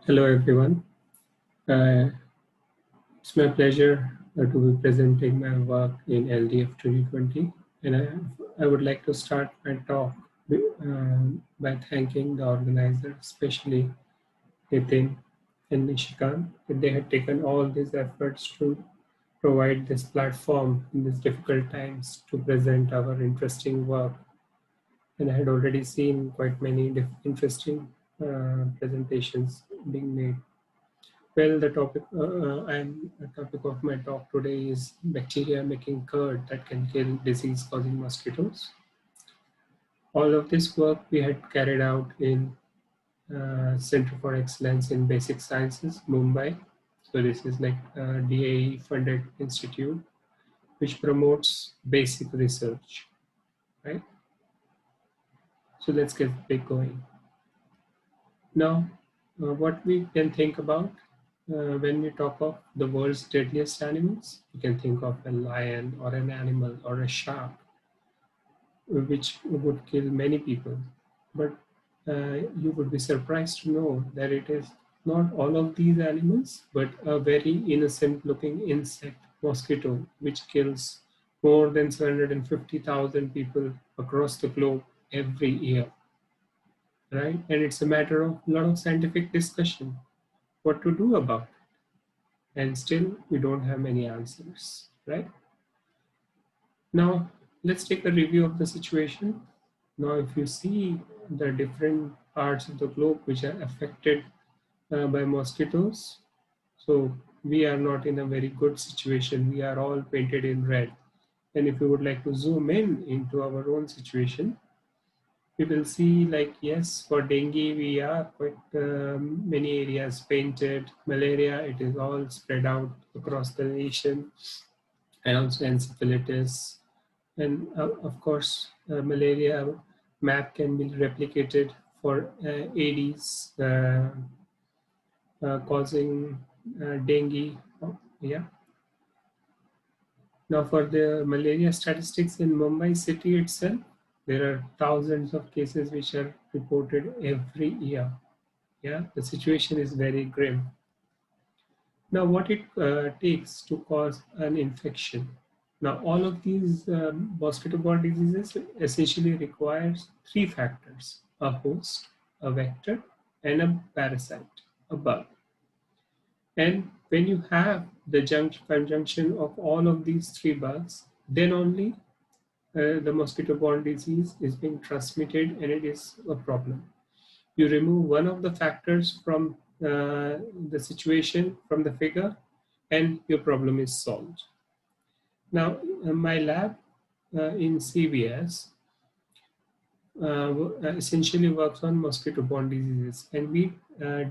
Hello everyone. Uh, it's my pleasure to be presenting my work in LDF-2020, and I would like to start my talk by thanking the organizer, especially Nitin and Nishikant, that they had taken all these efforts to provide this platform in these difficult times to present our interesting work. And I had already seen quite many interesting presentations being made. Well, the topic of my talk today is bacteria making curd that can kill disease-causing mosquitoes. All of this work we had carried out in Center for Excellence in Basic Sciences, Mumbai. So this is like a DAE-funded institute which promotes basic research, right? So let's get going. Now, what we can think about when we talk of the world's deadliest animals, you can think of a lion or an animal or a shark, which would kill many people. But you would be surprised to know that it is not all of these animals, but a very innocent looking insect, mosquito, which kills more than 750,000 people across the globe every year, right? And it's a matter of a lot of scientific discussion what to do about it. And still, we don't have many answers, right? Now, let's take a review of the situation. Now, if you see the different parts of the globe which are affected by mosquitoes, so we are not in a very good situation. We are all painted in red. And if you would like to zoom in into our own situation, we will see like, yes, for dengue, we are quite many areas painted. Malaria, it is all spread out across the nation, and also encephalitis. And of course, malaria map can be replicated for Aedes causing dengue. Oh, yeah. Now, for the malaria statistics in Mumbai city itself, there are thousands of cases which are reported every year. Yeah, the situation is very grim. Now, what it takes to cause an infection. Now, all of these mosquito-borne diseases essentially requires three factors: a host, a vector, and a parasite, a bug. And when you have the conjunction of all of these three bugs, then only the mosquito-borne disease is being transmitted, and it is a problem. You remove one of the factors from the situation, from the figure, and your problem is solved. Now, my lab in CVS essentially works on mosquito-borne diseases, and we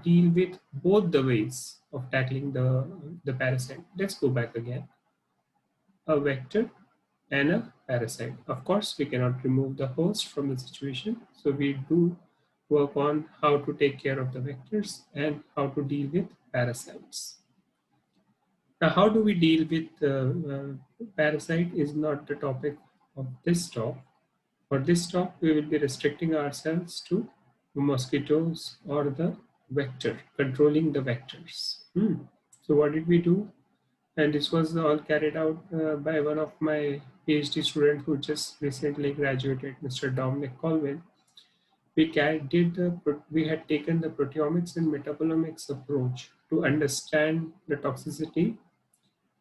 deal with both the ways of tackling the parasite. Let's go back again. A vector and a parasite. Of course, we cannot remove the host from the situation, so we do work on how to take care of the vectors and how to deal with parasites. Now, how do we deal with parasite is not the topic of this talk. For this talk, we will be restricting ourselves to mosquitoes or the vector, controlling the vectors. So what did we do? And this was all carried out by one of my PhD students who just recently graduated, Mr. Dominic Colvin. We had taken the proteomics and metabolomics approach to understand the toxicity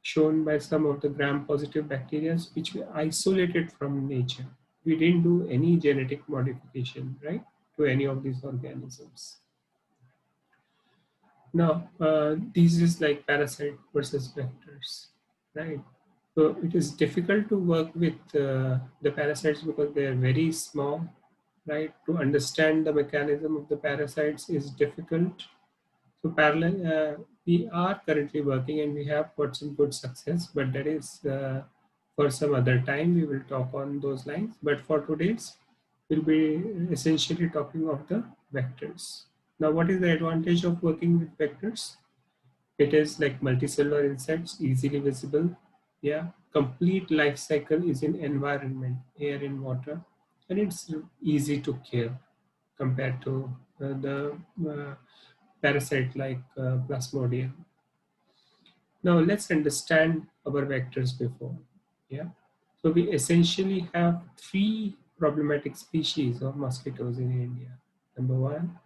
shown by some of the gram-positive bacteria, which we isolated from nature. We didn't do any genetic modification, right, to any of these organisms. Now, this is like parasite versus vectors, right? So it is difficult to work with the parasites because they are very small, right? To understand the mechanism of the parasites is difficult. So we are currently working and we have got some good success, but that is for some other time. We will talk on those lines. But for today's, we'll be essentially talking of the vectors. Now, what is the advantage of working with vectors? It is like multicellular insects, easily visible. Yeah, complete life cycle is in environment, air and water, and it's easy to kill compared to the parasite like Plasmodium. Now let's understand our vectors before. Yeah. So we essentially have three problematic species of mosquitoes in India. Number one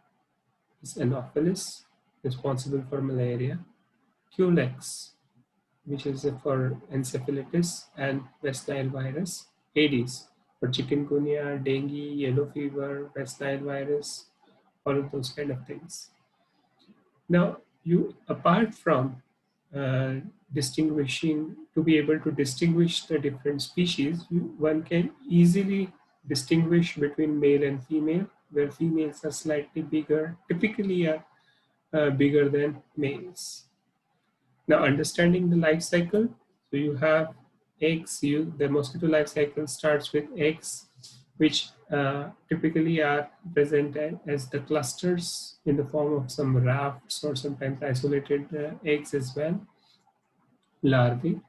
is Anopheles, responsible for malaria. Culex, which is for encephalitis, and West Nile virus. Aedes for chikungunya, dengue, yellow fever, West Nile virus, all of those kind of things. Now, you apart from uh, distinguishing, to be able to distinguish the different species, one can easily distinguish between male and female, where females are slightly bigger, typically are bigger than males. Now, understanding the life cycle, so you have eggs. The mosquito life cycle starts with eggs, which typically are present as the clusters in the form of some rafts or sometimes isolated eggs as well, larvae,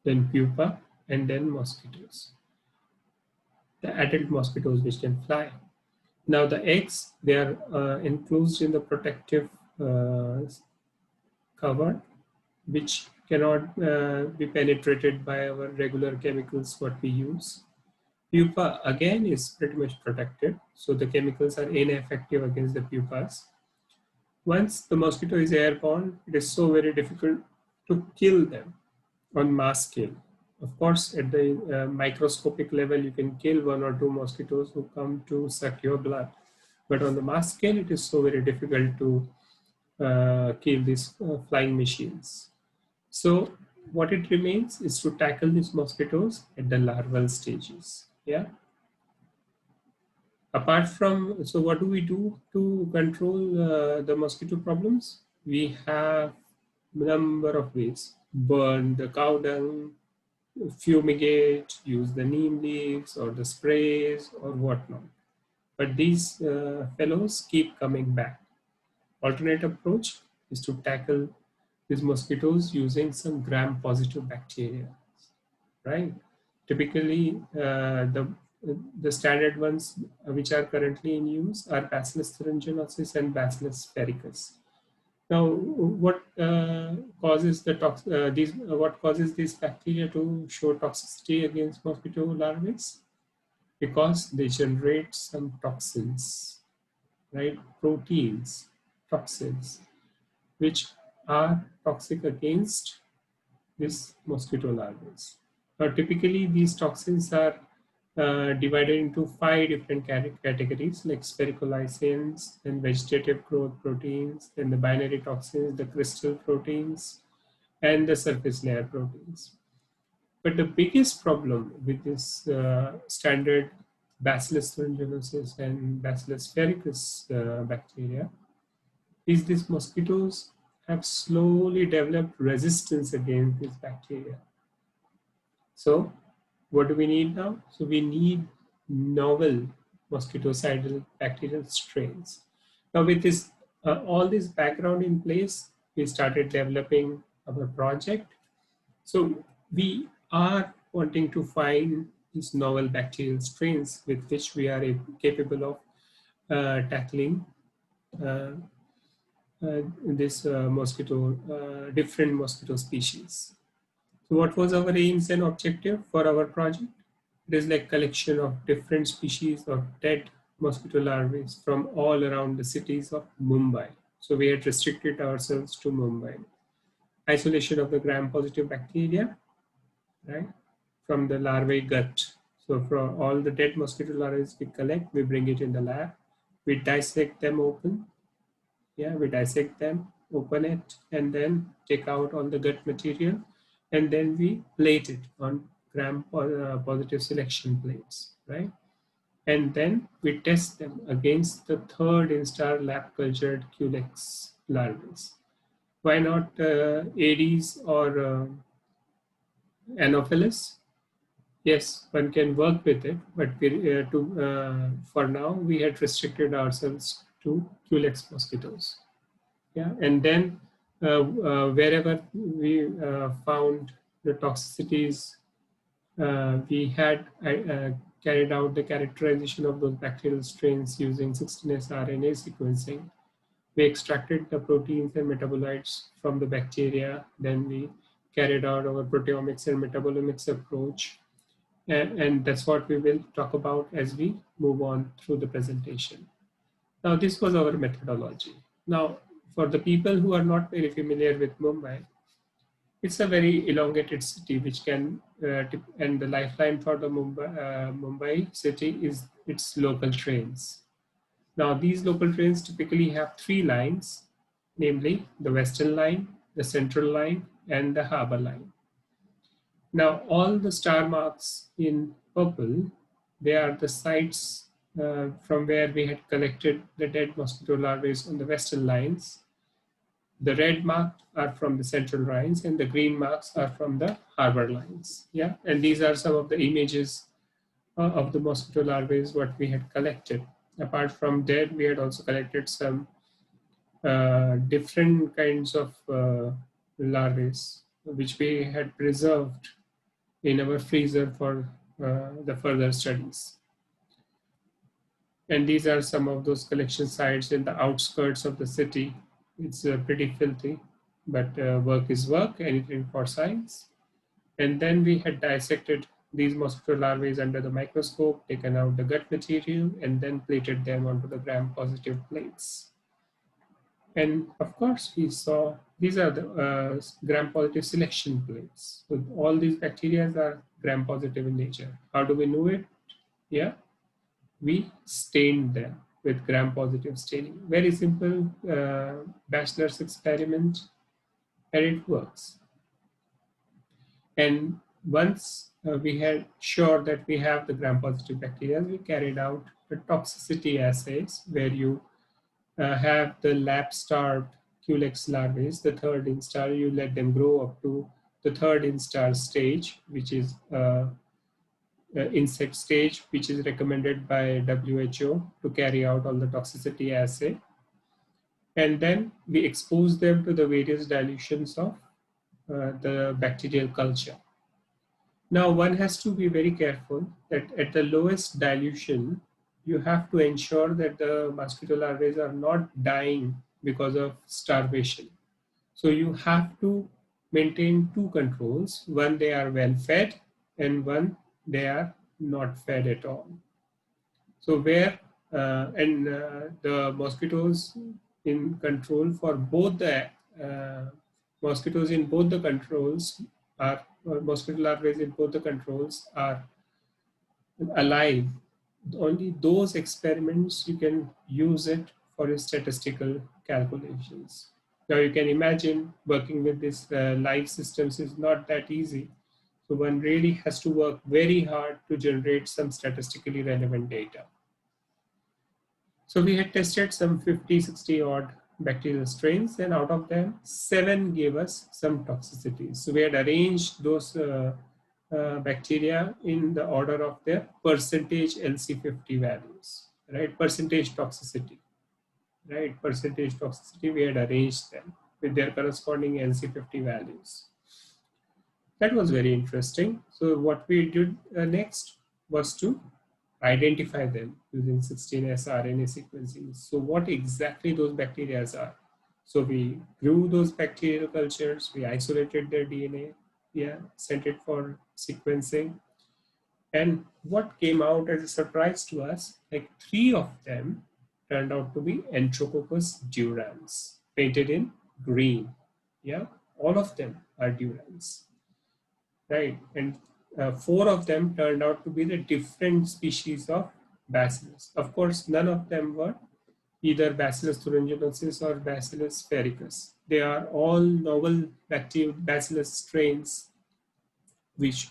then pupa, and then mosquitoes. The adult mosquitoes which can fly. Now the eggs, they are enclosed in the protective cover, which cannot be penetrated by our regular chemicals what we use. Pupa again is pretty much protected, so the chemicals are ineffective against the pupas. Once the mosquito is airborne, it is so very difficult to kill them on mass scale. Of course, at the microscopic level, you can kill one or two mosquitoes who come to suck your blood. But on the mass scale, it is so very difficult to kill these flying machines. So what it remains is to tackle these mosquitoes at the larval stages. Yeah. Apart from, so what do we do to control the mosquito problems? We have a number of ways. Burn the cow dung, fumigate, use the neem leaves or the sprays or whatnot. But these fellows keep coming back. Alternate approach is to tackle these mosquitoes using some gram-positive bacteria, right? Typically, the standard ones which are currently in use are Bacillus thuringiensis and Bacillus sphaericus. Now, what causes what causes these bacteria to show toxicity against mosquito larvae? Because they generate some toxins, right? Proteins, toxins, which are toxic against these mosquito larvae. Now, typically, these toxins are divided into 5 different categories, like sphericolicyins, then vegetative growth proteins, then the binary toxins, the crystal proteins, and the surface layer proteins. But the biggest problem with this standard Bacillus thuringiensis and Bacillus sphaericus bacteria is these mosquitoes have slowly developed resistance against this bacteria. So what do we need now? So we need novel mosquitocidal bacterial strains. Now with this, all this background in place, we started developing our project. So we are wanting to find these novel bacterial strains with which we are capable of tackling this different mosquito species. So what was our aims and objective for our project? It is like collection of different species of dead mosquito larvae from all around the cities of Mumbai. So we had restricted ourselves to Mumbai. Isolation of the gram-positive bacteria, right, from the larvae gut. So from all the dead mosquito larvae we collect, we bring it in the lab, we dissect them open. Yeah, we dissect them, open it, and then take out all the gut material, and then we plate it on gram-positive selection plates, right? And then we test them against the third instar lab cultured Culex larvae. Why not Aedes or Anopheles? Yes, one can work with it, but for now we had restricted ourselves to Culex mosquitoes. Yeah, and then wherever we found the toxicities, we had carried out the characterization of those bacterial strains using 16S RNA sequencing We extracted the proteins and metabolites from the bacteria. Then we carried out our proteomics and metabolomics approach. And that's what we will talk about as we move on through the presentation. Now, this was our methodology. Now, for the people who are not very familiar with Mumbai, it's a very elongated city, which can, and the lifeline for the Mumbai city is its local trains. Now, these local trains typically have three lines, namely the Western Line, the Central Line, and the Harbour Line. Now, all the star marks in purple, they are the sites from where we had collected the dead mosquito larvae on the Western lines. The red marks are from the Central lines, and the green marks are from the Harbour lines. Yeah, and these are some of the images of the mosquito larvae what we had collected. Apart from that, we had also collected some different kinds of larvae which we had preserved in our freezer for the further studies. And these are some of those collection sites in the outskirts of the city. It's pretty filthy, but work is work, anything for science. And then we had dissected these mosquito larvae under the microscope, taken out the gut material, and then plated them onto the gram-positive plates. And of course, we saw these are the gram-positive selection plates. So all these bacteria are gram-positive in nature. How do we know it? Yeah, we stained them with gram-positive staining. Very simple bachelor's experiment, and it works. And once we had sure that we have the gram-positive bacteria, we carried out the toxicity assays where you have the lab-starved Culex larvae, the third instar, you let them grow up to the third instar stage, which is insect stage, which is recommended by WHO to carry out all the toxicity assay. And then we expose them to the various dilutions of the bacterial culture. Now, one has to be very careful that at the lowest dilution, you have to ensure that the mosquito larvae are not dying because of starvation. So you have to maintain two controls. One, they are well fed, and one, they are not fed at all. So where, the mosquitoes in control for both the mosquitoes in both the controls are, mosquito larvae in both the controls are alive. Only those experiments you can use it for your statistical calculations. Now you can imagine working with these live systems is not that easy. So one really has to work very hard to generate some statistically relevant data. So we had tested some 50, 60 odd bacterial strains, and out of them, 7 gave us some toxicities. So we had arranged those bacteria in the order of their percentage LC50 values, right? Percentage toxicity, right? Percentage toxicity, we had arranged them with their corresponding LC50 values. That was very interesting. So what we did next was to identify them using 16S RNA sequencing. So what exactly those bacteria are? So we grew those bacterial cultures, we isolated their DNA, sent it for sequencing. And what came out as a surprise to us, like 3 of them turned out to be Enterococcus durans, painted in green. Yeah, all of them are durans, right? And 4 of them turned out to be the different species of Bacillus. Of course, none of them were either Bacillus thuringiensis or Bacillus sphaericus. They are all novel Bacillus strains which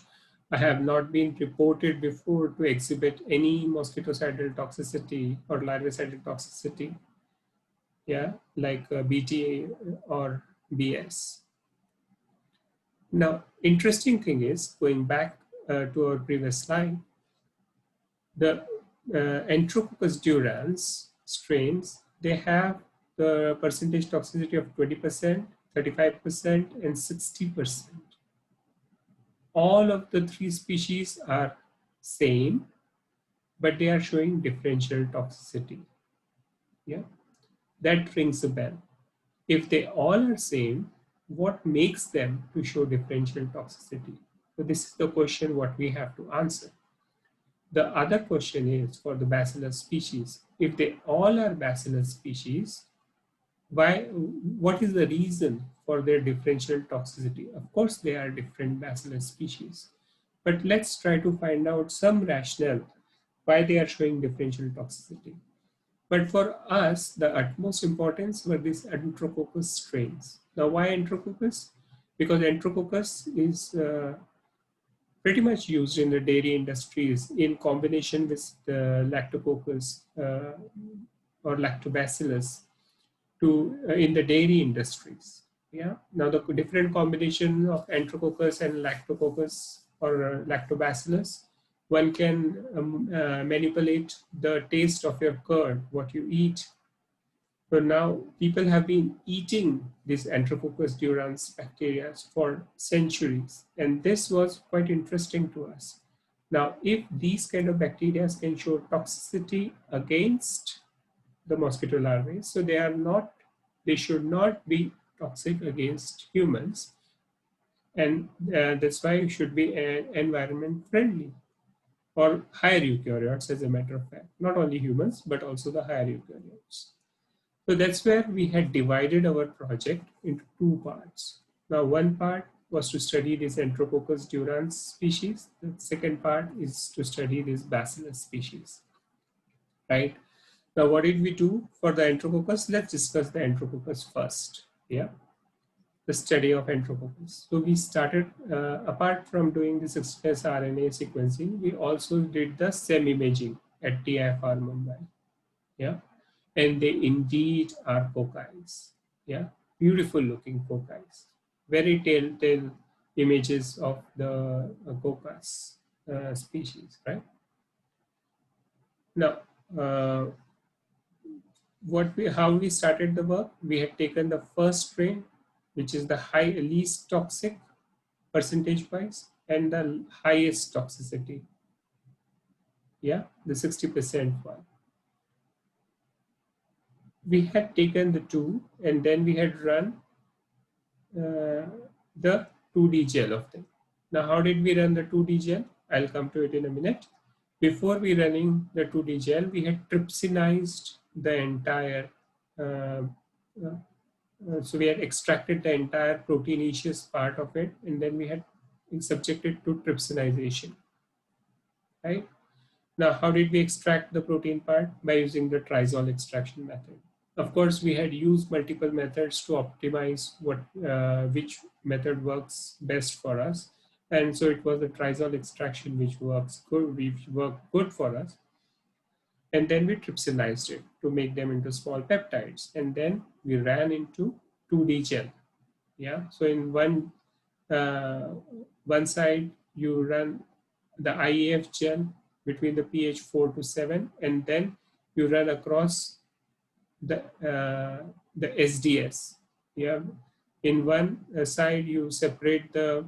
have not been reported before to exhibit any mosquitocidal toxicity or larvicidal toxicity, like BTA or BS. Now, interesting thing is, going back to our previous slide, the Enterococcus durans strains, they have the percentage toxicity of 20%, 35%, and 60%. All of the 3 species are same, but they are showing differential toxicity. Yeah. That rings a bell. If they all are same, what makes them to show differential toxicity? So this is the question what we have to answer. The other question is for the Bacillus species. If they all are Bacillus species, what is the reason for their differential toxicity? Of course, they are different Bacillus species, but let's try to find out some rationale why they are showing differential toxicity. But for us, the utmost importance were these Enterococcus strains. Now, why Enterococcus? Because Enterococcus is pretty much used in the dairy industries in combination with the Lactococcus or Lactobacillus in the dairy industries. Yeah. Now the different combination of Enterococcus and Lactococcus or Lactobacillus, one can manipulate the taste of your curd, what you eat. So now people have been eating these Enterococcus durans bacteria for centuries, and this was quite interesting to us. Now, if these kind of bacteria can show toxicity against the mosquito larvae, so they should not be toxic against humans, and that's why it should be environment friendly or higher eukaryotes, as a matter of fact, not only humans but also the higher eukaryotes. So that's where we had divided our project into two parts. Now, one part was to study this Enterococcus durans species. The second part is to study this Bacillus species, right? Now, what did we do for the Enterococcus? Let's discuss the Enterococcus first. Yeah, the study of Enterococcus. So we started, apart from doing this express RNA sequencing, we also did the SEM imaging at TIFR Mumbai. Yeah, and they indeed are cocci. Yeah, beautiful looking cocci. Very telltale images of the coccus species, right? Now, how we started the work, we had taken the first strain, which is the least toxic percentage wise and the highest toxicity. Yeah, the 60% one. We had taken the two and then we had run the 2D gel of them. Now, how did we run the 2D gel? I'll come to it in a minute. Before we running the 2D gel, we had trypsinized the entire so we had extracted the entire proteinaceous part of it, and then we had subjected to trypsinization, right? Now, how did we extract the protein part? By using the trizol extraction method. Of course, we had used multiple methods to optimize which method works best for us. And so it was the trizol extraction which worked good for us. And then we trypsinized it to make them into small peptides. And then we ran into 2D gel. Yeah. So in one side, you run the IEF gel between the pH 4 to 7, and then you run across the SDS. Yeah. In one side, you separate the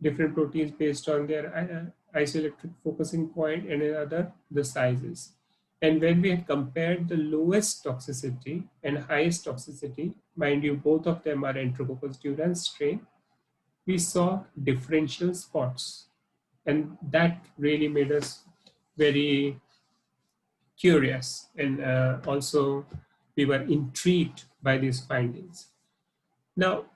different proteins based on their isoelectric focusing point, and in other, the sizes. And when we had compared the lowest toxicity and highest toxicity, mind you, both of them are Enterococcus durans strain, we saw differential spots. And that really made us very curious. And also, we were intrigued by these findings. Now,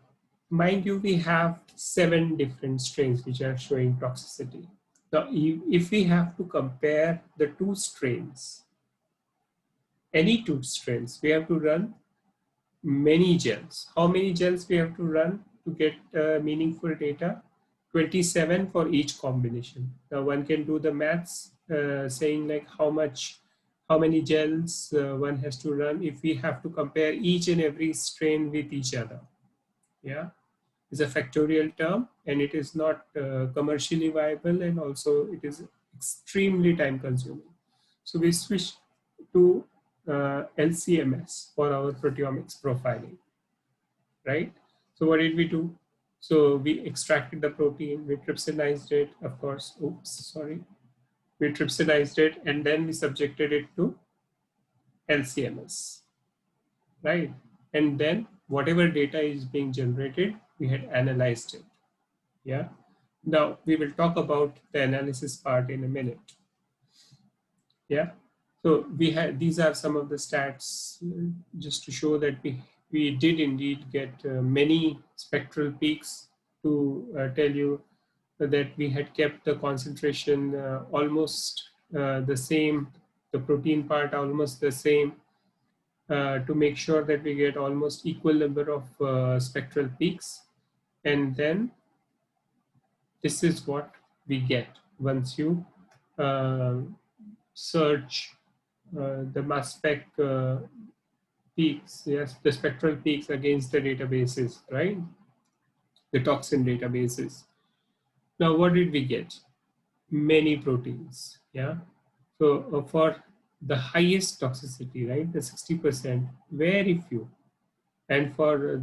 mind you, we have 7 different strains which are showing toxicity. Now, if we have to compare the 2 strains, any 2 strains, we have to run many gels. How many gels we have to run to get meaningful data? 27 for each combination. Now one can do the maths saying like how many gels one has to run if we have to compare each and every strain with each other. Yeah, it's a factorial term and it is not commercially viable, and also it is extremely time consuming. So we switched to LCMS for our proteomics profiling, right? So what did we do? So we extracted the protein, we trypsinized it, of course, we trypsinized it, and then we subjected it to LCMS. right? And then whatever data is being generated, we had analyzed it. Yeah. Now we will talk about the analysis part in a minute. Yeah. So we had, these are some of the stats just to show that we did indeed get many spectral peaks to tell you that we had kept the concentration almost the same, the protein part almost the same, to make sure that we get almost equal number of spectral peaks. And then this is what we get once you uh, search the mass spec peaks, yes, the spectral peaks against the databases, right? The toxin databases. Now, what did we get? Many proteins, yeah. So for the highest toxicity, right, the 60%, very few. And for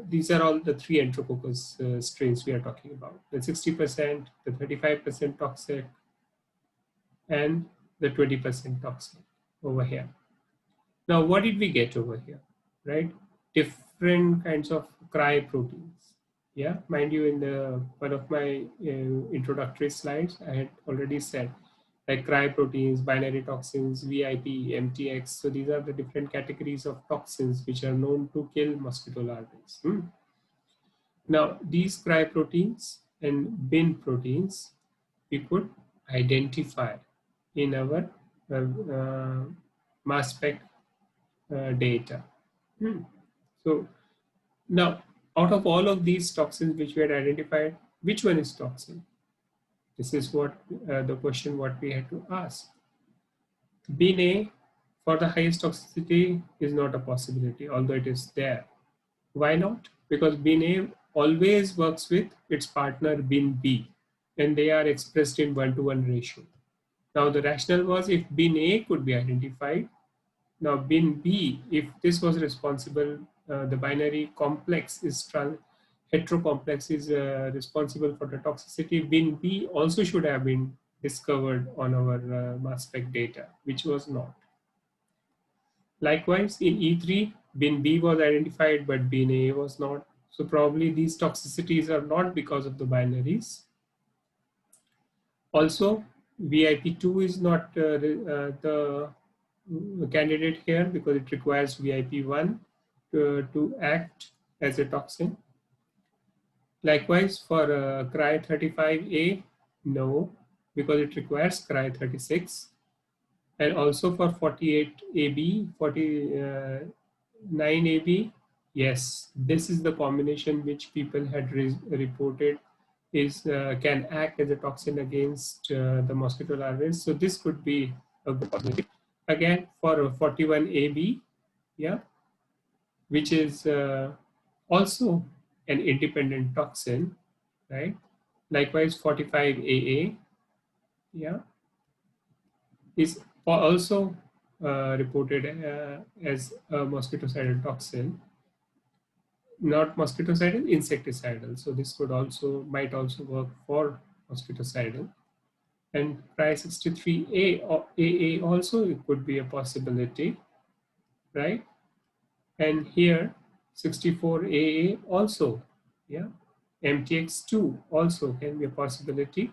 these are all the three Enterococcus strains we are talking about. The 60%, the 35% toxic, and the 20% toxic over here. Now, what did we get over here, right? Different kinds of cryoproteins. Yeah, mind you, in the one of my introductory slides, I had already said like cryoproteins, binary toxins, VIP, MTX. So these are the different categories of toxins which are known to kill mosquito larvae. Now, these cryoproteins and bin proteins we could identify in our mass spec data. So now, out of all of these toxins which we had identified, which one is toxin? This is what the question what we had to ask. Bin A for the highest toxicity is not a possibility, although it is there. Why not? Because bin A always works with its partner bin B, and they are expressed in 1-to-1 ratio. Now the rationale was if bin A could be identified, now bin B, if this was responsible, the binary complex is heterocomplex is responsible for the toxicity, bin B also should have been discovered on our mass spec data, which was not. Likewise, in E3, bin B was identified, but bin A was not. So probably these toxicities are not because of the binaries. Also, VIP2 is not the candidate here because it requires VIP1 to act as a toxin. Likewise, for Cry35A, no, because it requires Cry36. And also for 48AB, 49AB, yes, this is the combination which people had reported is can act as a toxin against the mosquito larvae. So this could be a good possibility. Again, for 41AB, yeah, which is also an independent toxin, right? Likewise, 45AA, yeah, is also reported as a mosquitocidal toxin, not mosquitocidal, insecticidal. So this could also might also work for mosquitocidal. And Cry63A or AA also it could be a possibility, right? And here 64AA also, yeah. MTX2 also can be a possibility.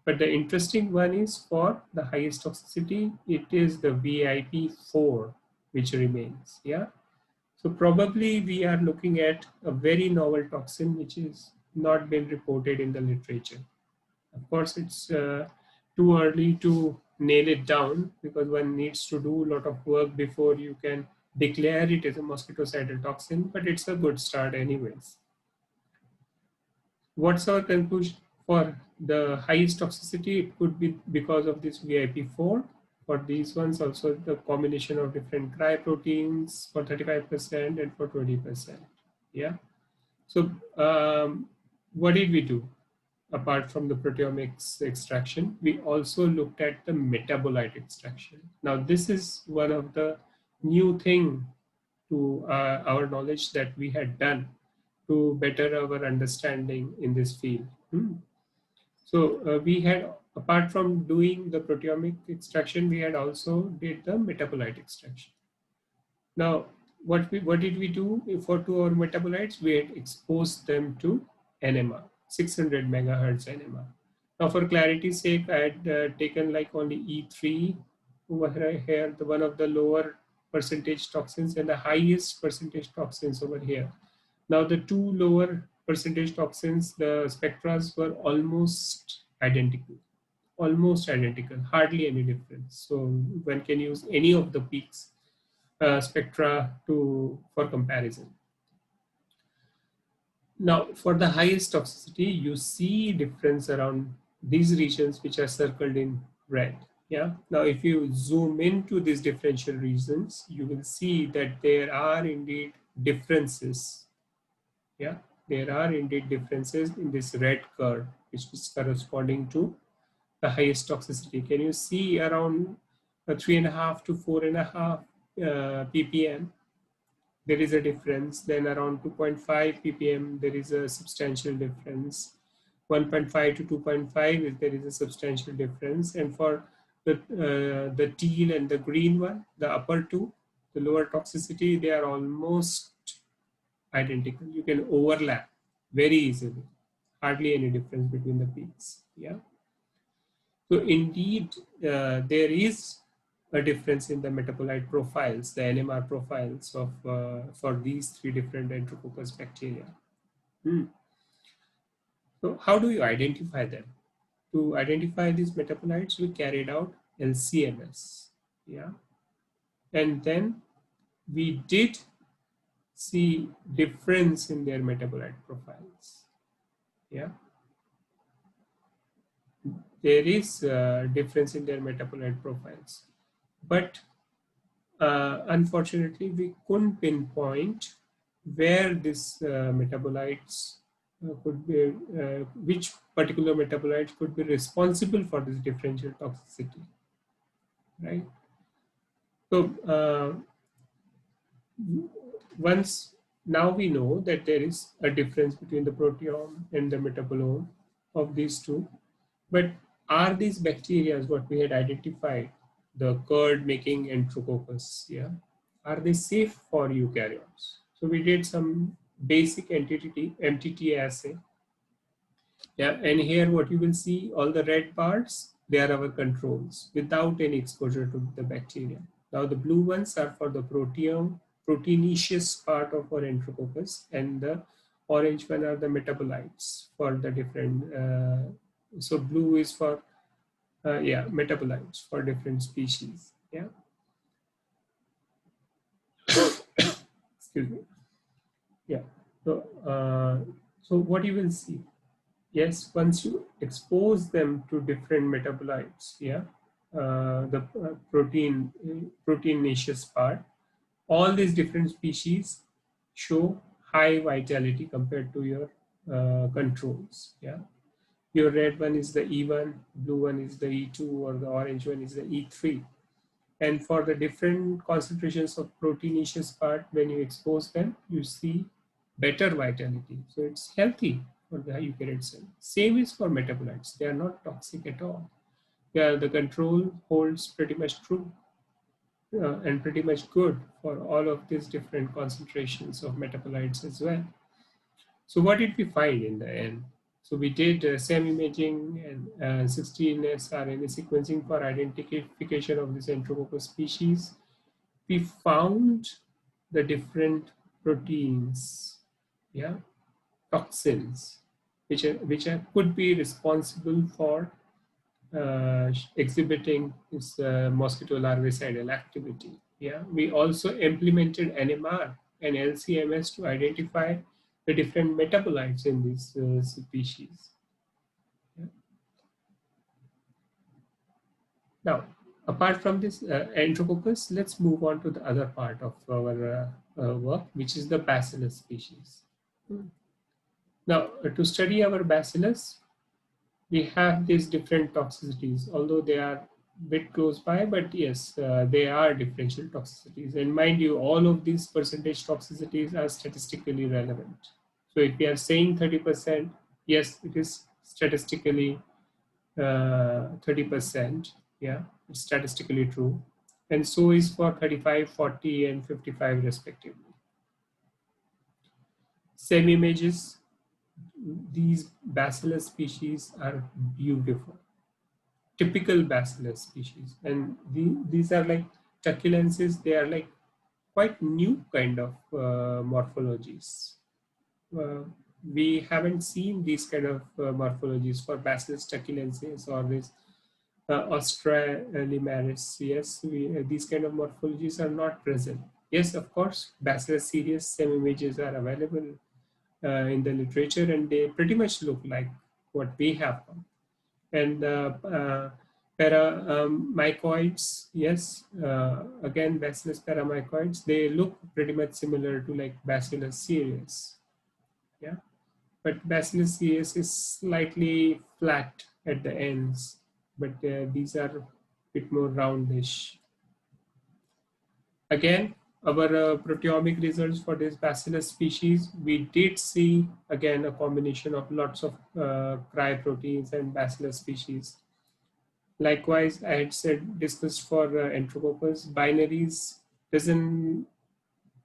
But the interesting one is for the highest toxicity, it is the VIP4 which remains, yeah. So probably we are looking at a very novel toxin which is not been reported in the literature. Of course, it's too early to nail it down because one needs to do a lot of work before you can declare it as a mosquitocidal toxin, but it's a good start anyways. What's our conclusion for the highest toxicity? It could be because of this VIP4. For these ones, also the combination of different cryoproteins for 35% and for 20%. Yeah. So what did we do? Apart from the proteomics extraction, we also looked at the metabolite extraction. Now, this is one of the new thing to our knowledge that we had done to better our understanding in this field. So we had, apart from doing the proteomic extraction, we had also did the metabolite extraction. Now, what did we do for to our metabolites? We had exposed them to NMR, 600 megahertz NMR. Now, for clarity's sake, I had taken like only E3 over here, the one of the lower percentage toxins and the highest percentage toxins over here. Now, the two lower percentage toxins, the spectras were almost identical, hardly any difference. So one can use any of the peaks spectra for comparison. Now, for the highest toxicity, you see difference around these regions which are circled in red. Yeah. Now, if you zoom into these differential regions, you will see that there are indeed differences. Yeah, there are indeed differences in this red curve, which is corresponding to the highest toxicity. Can you see around 3.5 to 4.5 ppm? There is a difference. Then around 2.5 ppm, there is a substantial difference. 1.5 to 2.5, there is a substantial difference. And for the teal and the green one, the upper two, the lower toxicity, they are almost identical. You can overlap very easily. Hardly any difference between the peaks. Yeah. So indeed, there is a difference in the metabolite profiles, the NMR profiles of for these three different Enterococcus bacteria. So how do you identify them? To identify these metabolites, we carried out LCMS. Yeah, and then we did see difference in their metabolite profiles. Yeah, there is a difference in their metabolite profiles, but unfortunately, we couldn't pinpoint where this metabolites could be, which particular metabolites could be responsible for this differential toxicity, right? So now we know that there is a difference between the proteome and the metabolome of these two, but are these bacteria what we had identified, the curd making Enterococcus, yeah, are they safe for eukaryotes? So we did some basic MTT assay. Yeah, and here what you will see, all the red bars, they are our controls without any exposure to the bacteria. Now the blue ones are for the proteinaceous part of our Enterococcus, and the orange one are the metabolites for the different, so blue is for metabolites for different species. Yeah. Excuse me. Yeah. So what you will see, yes, once you expose them to different metabolites, yeah, the proteinaceous part, all these different species show high vitality compared to your controls. Yeah. Your red one is the E1, blue one is the E2, or the orange one is the E3. And for the different concentrations of proteinaceous part, when you expose them, you see better vitality. So it's healthy for the eukaryote cell. Same is for metabolites. They are not toxic at all. Yeah, the control holds pretty much true and pretty much good for all of these different concentrations of metabolites as well. So what did we find in the end? So we did SEM imaging and 16S rRNA sequencing for identification of this Enterococcus species. We found the different proteins, yeah, toxins, which could be responsible for exhibiting this mosquito larvicidal activity. Yeah, we also implemented NMR and LCMS to identify the different metabolites in these species. Yeah. Now, apart from this Enterococcus, let's move on to the other part of our work, which is the Bacillus species. Now, to study our Bacillus, we have these different toxicities, although they are a bit close by, but yes, they are differential toxicities. And mind you, all of these percentage toxicities are statistically relevant. So if we are saying 30%, yes, it is statistically 30%. Yeah, it's statistically true. and so is for 35, 40, and 55 respectively. Same images, these Bacillus species are beautiful, typical Bacillus species, and these are like Truculensis. They are like quite new kind of morphologies. Uh, we haven't seen these kind of morphologies for Bacillus truculensis or this Australimaris. Yes, these kind of morphologies are not present. Yes, of course, Bacillus cereus, same images are available in the literature, and they pretty much look like what we have found. And paramycoids, yes, again, Bacillus paramycoids, they look pretty much similar to like Bacillus cereus. Yeah, but Bacillus cereus is slightly flat at the ends, but these are a bit more roundish. Again, our proteomic results for this Bacillus species, we did see again a combination of lots of cryoproteins and Bacillus species. Likewise, I had said discussed for Enterococcus, binaries doesn't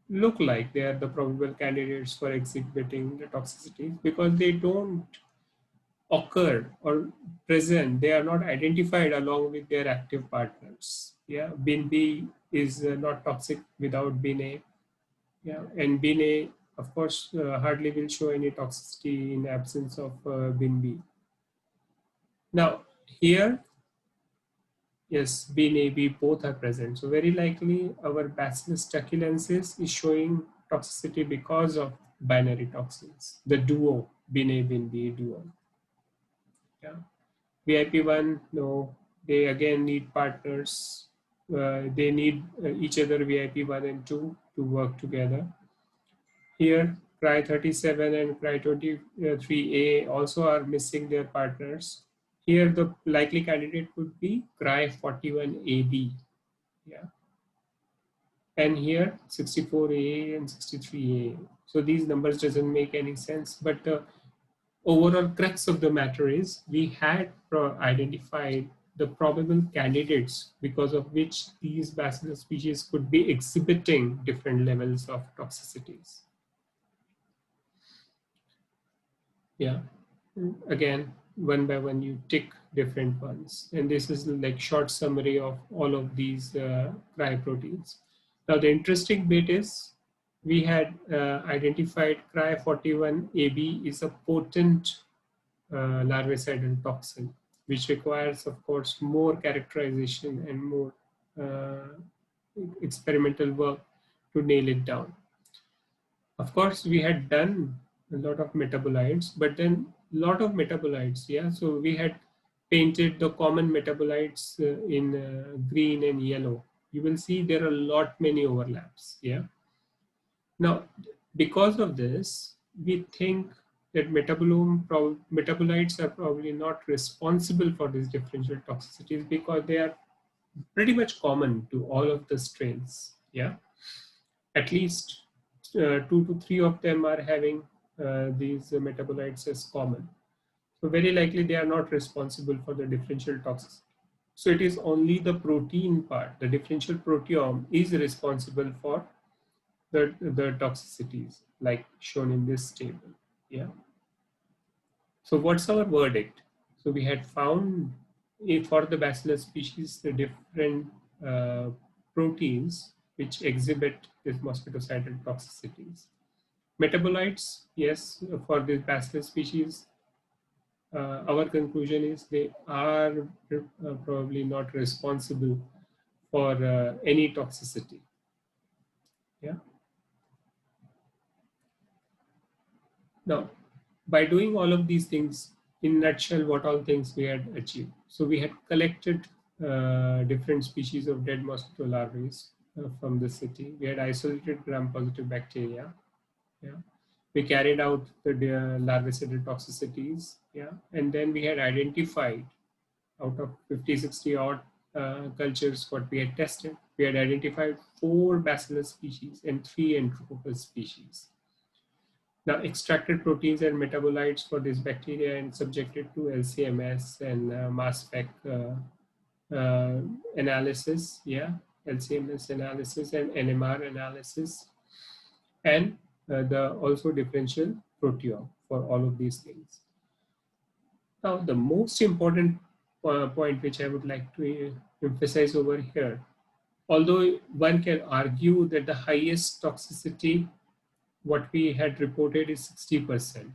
look like they are the probable candidates for exhibiting the toxicities because they don't occur or present. They are not identified along with their active partners. Yeah, bin B is not toxic without bin A. Yeah, and bin A, of course, hardly will show any toxicity in absence of bin B. Now, here, yes, bin A, B both are present. So very likely our Bacillus truculensis is showing toxicity because of binary toxins, the duo, bin A, bin B duo. Yeah. VIP1, no, they again need partners. They need each other, VIP1 and 2, to work together. Here, Cry37 and Cry23A also are missing their partners. Here, the likely candidate would be Cry41AB. Yeah. And here, 64A and 63A. So these numbers doesn't make any sense, but the overall crux of the matter is we had identified the probable candidates because of which these Bacillus species could be exhibiting different levels of toxicities. Yeah, again, one by one you tick different ones, and this is like short summary of all of these cryoproteins. Now the interesting bit is we had identified Cry41AB is a potent larvicidal toxin, which requires, of course, more characterization and more experimental work to nail it down. Of course, we had done a lot of metabolites, but then a lot of metabolites, yeah. So we had painted the common metabolites in green and yellow. You will see there are a lot many overlaps, yeah. Now, because of this, we think that metabolites are probably not responsible for these differential toxicities because they are pretty much common to all of the strains. Yeah, at least 2 to 3 of them are having these metabolites as common. So very likely they are not responsible for the differential toxicity. So it is only the protein part, the differential proteome is responsible for the toxicities like shown in this table. Yeah. So what's our verdict? So we had found for the Bacillus species the different proteins which exhibit these mosquitocidal toxicities. Metabolites, yes, for this Bacillus species, our conclusion is they are probably not responsible for any toxicity. Yeah. Now, by doing all of these things, in nutshell, what all things we had achieved. So we had collected different species of dead mosquito larvae from the city. We had isolated gram-positive bacteria. Yeah. We carried out the larvicidal toxicities. Yeah. And then we had identified out of 50, 60 odd cultures what we had tested. We had identified 4 Bacillus species and 3 Enterococcus species. Now, extracted proteins and metabolites for this bacteria and subjected to LCMS and mass spec analysis, yeah, LCMS analysis and NMR analysis, and the also differential proteome for all of these things. Now, the most important point which I would like to emphasize over here, although one can argue that the highest toxicity, what we had reported is 60%.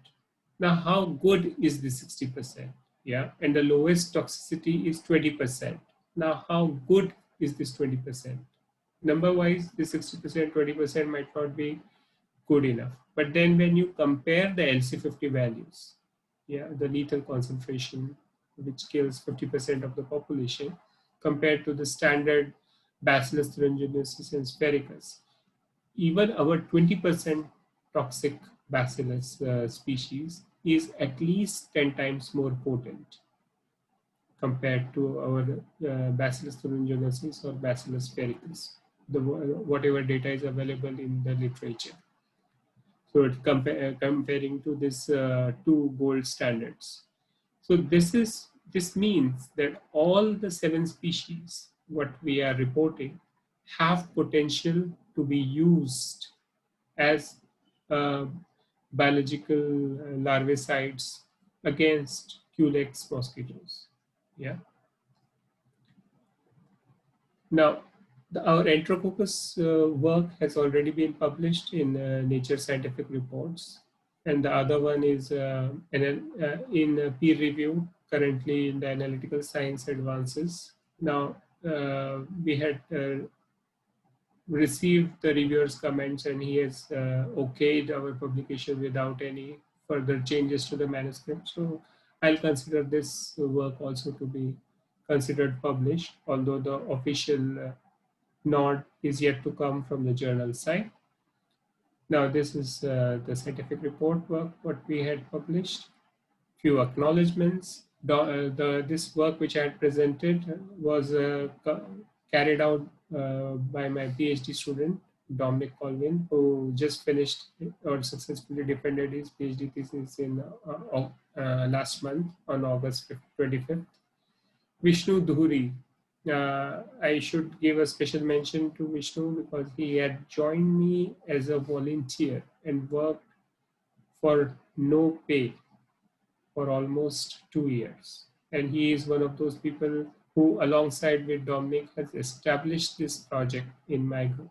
Now, how good is the 60%? Yeah, and the lowest toxicity is 20%. Now, how good is this 20%? Number wise, the 60%, 20% might not be good enough. But then when you compare the LC50 values, yeah, the lethal concentration, which kills 50% of the population, compared to the standard Bacillus thuringiensis and sphericus, even our 20% toxic Bacillus species is at least 10 times more potent compared to our Bacillus thuringiensis or Bacillus sphericus, whatever data is available in the literature. So it's comparing to this two gold standards. So this means that all the 7 species what we are reporting have potential to be used as biological larvicides against Culex mosquitoes. Yeah. Now, our Enterococcus work has already been published in Nature Scientific Reports, and the other one is in peer review currently in the Analytical Science Advances. Now, we had received the reviewer's comments, and he has okayed our publication without any further changes to the manuscript. So I'll consider this work also to be considered published, although the official nod is yet to come from the journal side. Now, this is the scientific report work what we had published. Few acknowledgements. This work which I had presented was carried out by my PhD student, Dominic Colvin, who just finished or successfully defended his PhD thesis in last month on August 25th. Vishnu Dhuri. I should give a special mention to Vishnu because he had joined me as a volunteer and worked for no pay for almost 2 years. And he is one of those people who, alongside with Dominic, has established this project in my group.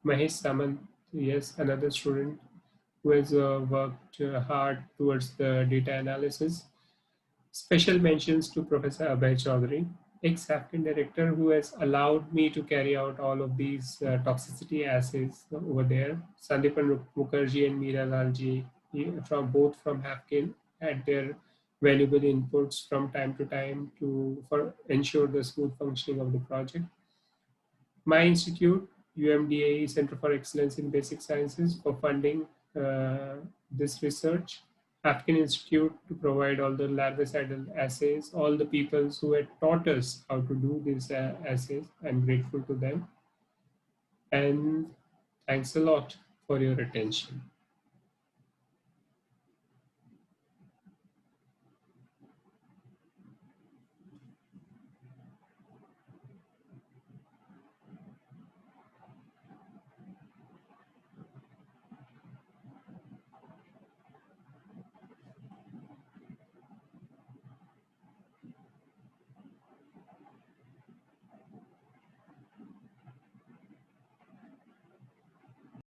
Mahesh Samant, yes, another student who has worked hard towards the data analysis. Special mentions to Professor Abhay Chaudhary, ex-Afghan director, who has allowed me to carry out all of these toxicity assays over there. Sandipan Mukherjee and Meera Lalji, both from Afghan, had their valuable inputs from time to time for ensure the smooth functioning of the project. My institute, UMDAE, Center for Excellence in Basic Sciences, for funding this research. Afghan Institute to provide all the larvicidal assays, all the people who had taught us how to do these assays. I'm grateful to them. And thanks a lot for your attention.